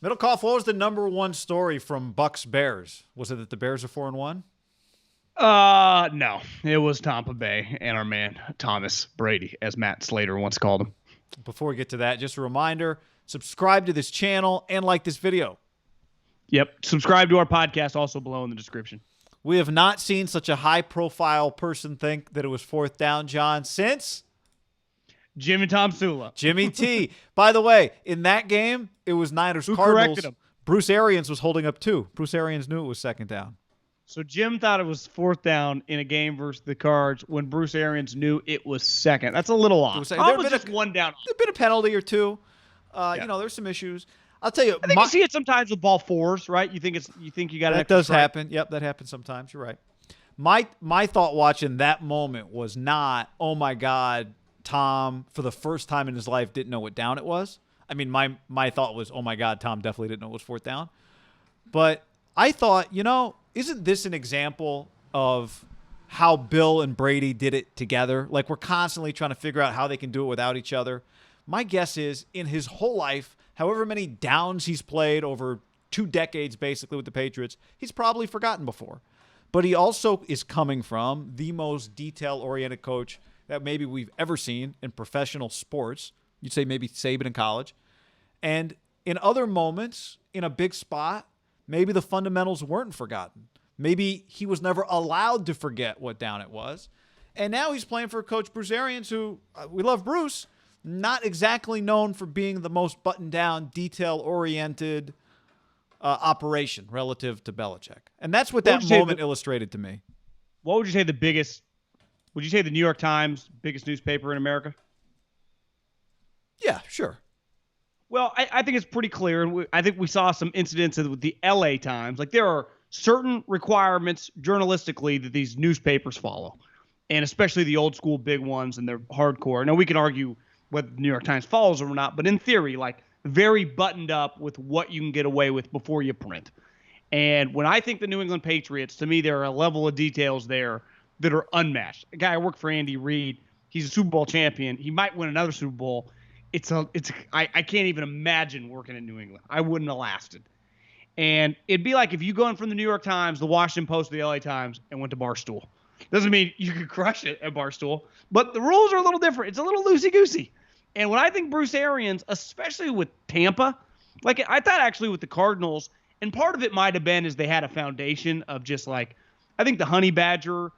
Middlecoff, what was the number one story from Bucs Bears? Was it that the Bears are 4-1? No, it was Tampa Bay and our man Thomas Brady, as Matt Slater once called him. Before we get to that, just a reminder, subscribe to this channel and like this video. Yep. Subscribe to our podcast, also below in the description. We have not seen such a high-profile person think that it was fourth down, John, since Jimmy Tom Sula. Jimmy T. By the way, in that game, it was Niners Who Cardinals. corrected him? Bruce Arians was holding up too. Bruce Arians knew it was second down. So Jim thought it was fourth down in a game versus the Cards when Bruce Arians knew it was second. That's a little off. Tom was just one down. There's been a penalty or two. There's some issues. I'll tell you. I think you see it sometimes with ball fours, right? You think you got that does happen. Yep, that happens sometimes. You're right. My thought watching that moment was not, oh my God, Tom for the first time in his life didn't know what down it was. I mean, my thought was, oh my God, Tom definitely didn't know it was fourth down. But I thought, isn't this an example of how Bill and Brady did it together? Like, we're constantly trying to figure out how they can do it without each other. My guess is in his whole life, however many downs he's played over 2 decades basically with the Patriots, he's probably forgotten before. But he also is coming from the most detail-oriented coach that maybe we've ever seen in professional sports. You'd say maybe Saban in college. And in other moments, in a big spot, maybe the fundamentals weren't forgotten. Maybe he was never allowed to forget what down it was. And now he's playing for Coach Bruce Arians, who, we love Bruce, not exactly known for being the most buttoned-down, detail-oriented operation relative to Belichick. And that's what that moment illustrated to me. What would you say would you say the New York Times, biggest newspaper in America? Yeah, sure. Well, I think it's pretty clear, and I think we saw some incidents with the LA Times. Like, there are certain requirements journalistically that these newspapers follow, and especially the old school big ones, and they're hardcore. Now, we can argue whether the New York Times follows them or not, but in theory, like, very buttoned up with what you can get away with before you print. And when I think the New England Patriots, to me, there are a level of details there that are unmatched. A guy I work for, Andy Reid, he's a Super Bowl champion. He might win another Super Bowl. I can't even imagine working in New England. I wouldn't have lasted. And it'd be like if you go in from the New York Times, the Washington Post, the LA Times, and went to Barstool. Doesn't mean you could crush it at Barstool, but the rules are a little different. It's a little loosey-goosey. And when I think Bruce Arians, especially with Tampa, like I thought actually with the Cardinals, and part of it might have been is they had a foundation of just like, I think the Honey Badger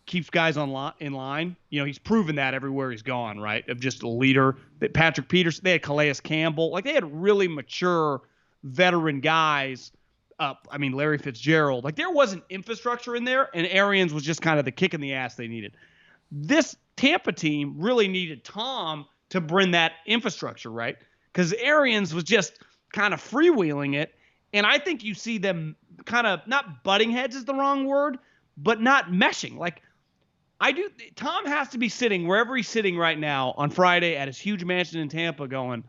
keeps guys in line. He's proven that everywhere he's gone, right? Of just a leader. That Patrick Peterson, they had Calais Campbell. Like, they had really mature veteran guys. Larry Fitzgerald. Like, there wasn't infrastructure in there, and Arians was just kind of the kick in the ass they needed. This Tampa team really needed Tom to bring that infrastructure, right? Because Arians was just kind of freewheeling it, and I think you see them kind of, not butting heads is the wrong word, but not meshing. Like, Tom has to be sitting wherever he's sitting right now on Friday at his huge mansion in Tampa going,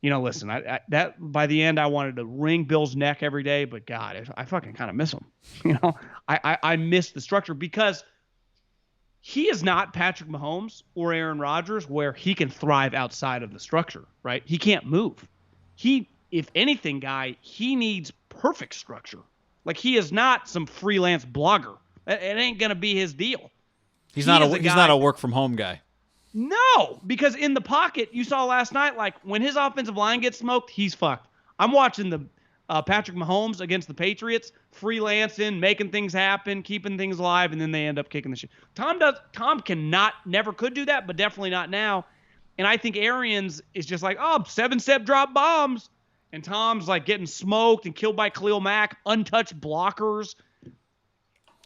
listen, that by the end I wanted to wring Bill's neck every day, but God, I fucking kind of miss him. I miss the structure because he is not Patrick Mahomes or Aaron Rodgers where he can thrive outside of the structure, right? He can't move. If anything, he needs perfect structure. Like, he is not some freelance blogger. It ain't going to be his deal. He's not a work from home guy. No, because in the pocket, you saw last night, like, when his offensive line gets smoked, he's fucked. I'm watching the Patrick Mahomes against the Patriots, freelancing, making things happen, keeping things alive, and then they end up kicking the shit. Tom never could do that, but definitely not now. And I think Arians is just like, 7-step drop bombs. And Tom's like getting smoked and killed by Khalil Mack, untouched blockers.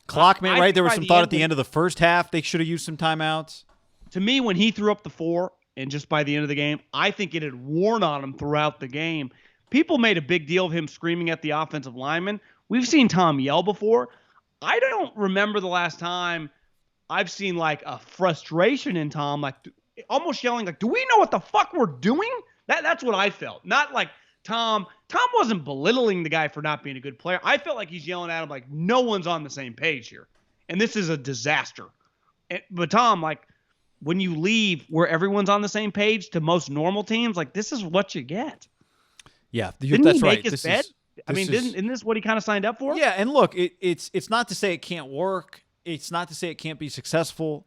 Clock, man, right? There was some thought at the end of the first half they should have used some timeouts. To me, when he threw up the 4, and just by the end of the game, I think it had worn on him throughout the game. People made a big deal of him screaming at the offensive lineman. We've seen Tom yell before. I don't remember the last time I've seen like a frustration in Tom, like almost yelling, like, do we know what the fuck we're doing? That's what I felt. Not like Tom wasn't belittling the guy for not being a good player. I felt like he's yelling at him like, no one's on the same page here. And this is a disaster. But Tom, like, when you leave where everyone's on the same page to most normal teams, like, this is what you get. Yeah, Didn't that's he make right. his bed? Isn't this what he kind of signed up for? Yeah, and look, it's not to say it can't work. It's not to say it can't be successful,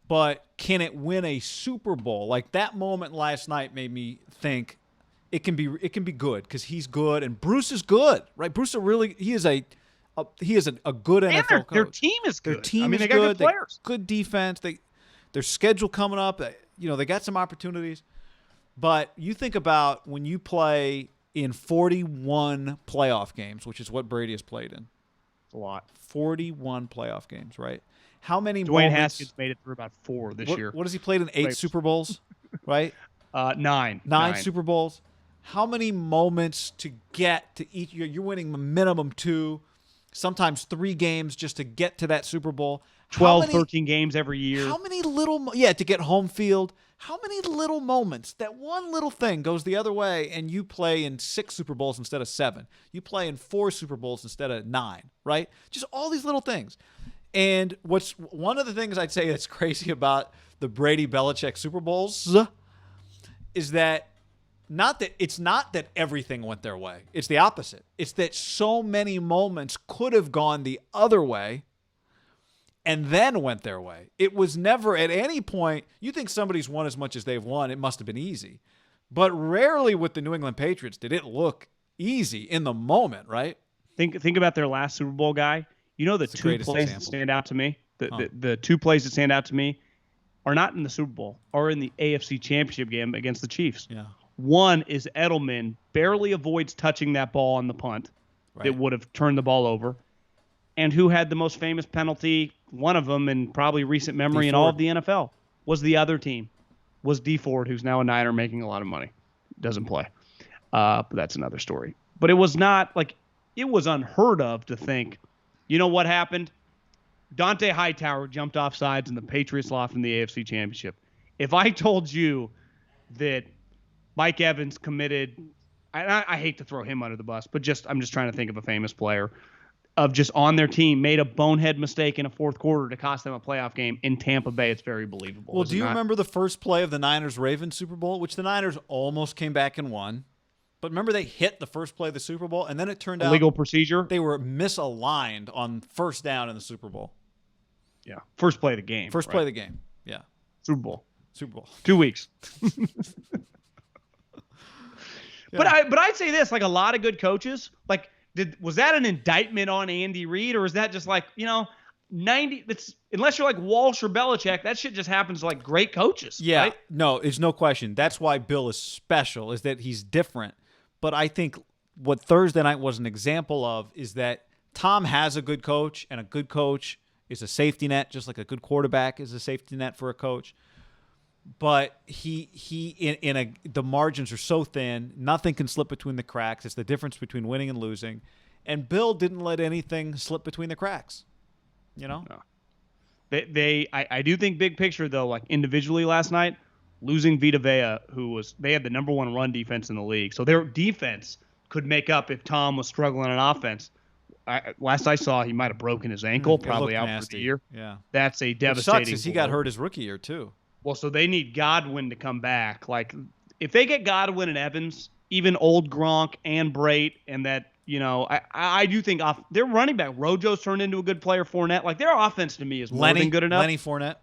but can it win a Super Bowl? Like that moment last night made me think it can be good because he's good and Bruce is good, right? Bruce he is a good NFL coach. Their team is good. Their team is they got good players. Good defense. Their schedule coming up. They got some opportunities. But you think about when you play in 41 playoff games, which is what Brady has played in. It's a lot. 41 playoff games, right? How many Dwayne moments? Haskins made it through about 4 this year. What has he played in 8 Super Bowls, right? 9. 9 Super Bowls. How many moments to get to each? You're winning a minimum 2, sometimes 3 games just to get to that Super Bowl. 13 games every year. How many to get home field. How many little moments, that one little thing goes the other way and you play in 6 Super Bowls instead of 7. You play in 4 Super Bowls instead of 9, right? Just all these little things. And one of the things I'd say that's crazy about the Brady-Belichick Super Bowls is that it's not that everything went their way. It's the opposite. It's that so many moments could have gone the other way and then went their way. It was never at any point, you think somebody's won as much as they've won, it must have been easy. But rarely with the New England Patriots did it look easy in the moment, right? Think about their last Super Bowl guy. You know the 2 plays that stand out to me? The 2 plays that stand out to me are not in the Super Bowl, are in the AFC Championship game against the Chiefs. Yeah. One is Edelman barely avoids touching that ball on the punt that would have turned the ball over. And who had the most famous penalty, one of them in probably recent memory in all of the NFL, was the other team, was Dee Ford, who's now a Niner making a lot of money. Doesn't play. But that's another story. But it was not it was unheard of to think, you know what happened? Dante Hightower jumped off sides and the Patriots lost in the AFC Championship. If I told you that Mike Evans committed, I hate to throw him under the bus, but I'm just trying to think of a famous player of just on their team, made a bonehead mistake in a fourth quarter to cost them a playoff game in Tampa Bay. It's very believable. Well, do you remember the first play of the Niners-Ravens Super Bowl, which the Niners almost came back and won? But remember they hit the first play of the Super Bowl, and then it turned out legal procedure. They were misaligned on first down in the Super Bowl. Yeah, first play of the game. First play of the game. Yeah, Super Bowl. 2 weeks. Yeah. But I'd say this, a lot of good coaches, was that an indictment on Andy Reid, or is that just 90? Unless you're like Walsh or Belichick, that shit just happens to great coaches. Yeah, right? No, it's no question. That's why Bill is special, is that he's different. But I think what Thursday night was an example of is that Tom has a good coach, and a good coach is a safety net, just like a good quarterback is a safety net for a coach. But the margins are so thin, nothing can slip between the cracks. It's the difference between winning and losing. And Bill didn't let anything slip between the cracks. No. I do think big picture though, individually last night, losing Vita Vea, they had the number 1 run defense in the league. So their defense could make up if Tom was struggling on offense. Last I saw, he might have broken his ankle, probably out for the year. Yeah. That's a devastating. Which sucks, he got hurt his rookie year too. Well, so they need Godwin to come back. If they get Godwin and Evans, even old Gronk and Brait, and that, I do think their running back, Rojo's turned into a good player, Fournette. Their offense to me is more than good enough. Lenny Fournette.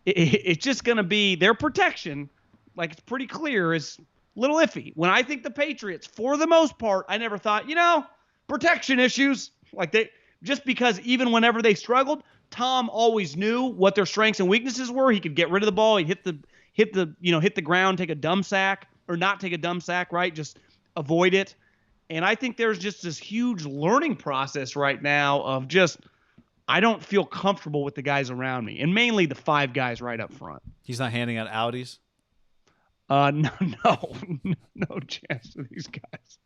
It's just going to be their protection, it's pretty clear, is a little iffy. When I think the Patriots, for the most part, I never thought, protection issues. Just because even whenever they struggled, Tom always knew what their strengths and weaknesses were. He could get rid of the ball. He'd hit the ground, take a dumb sack, or not take a dumb sack, right? Just avoid it. And I think there's just this huge learning process right now of I don't feel comfortable with the guys around me, and mainly the 5 guys right up front. He's not handing out Audis? No chance to these guys.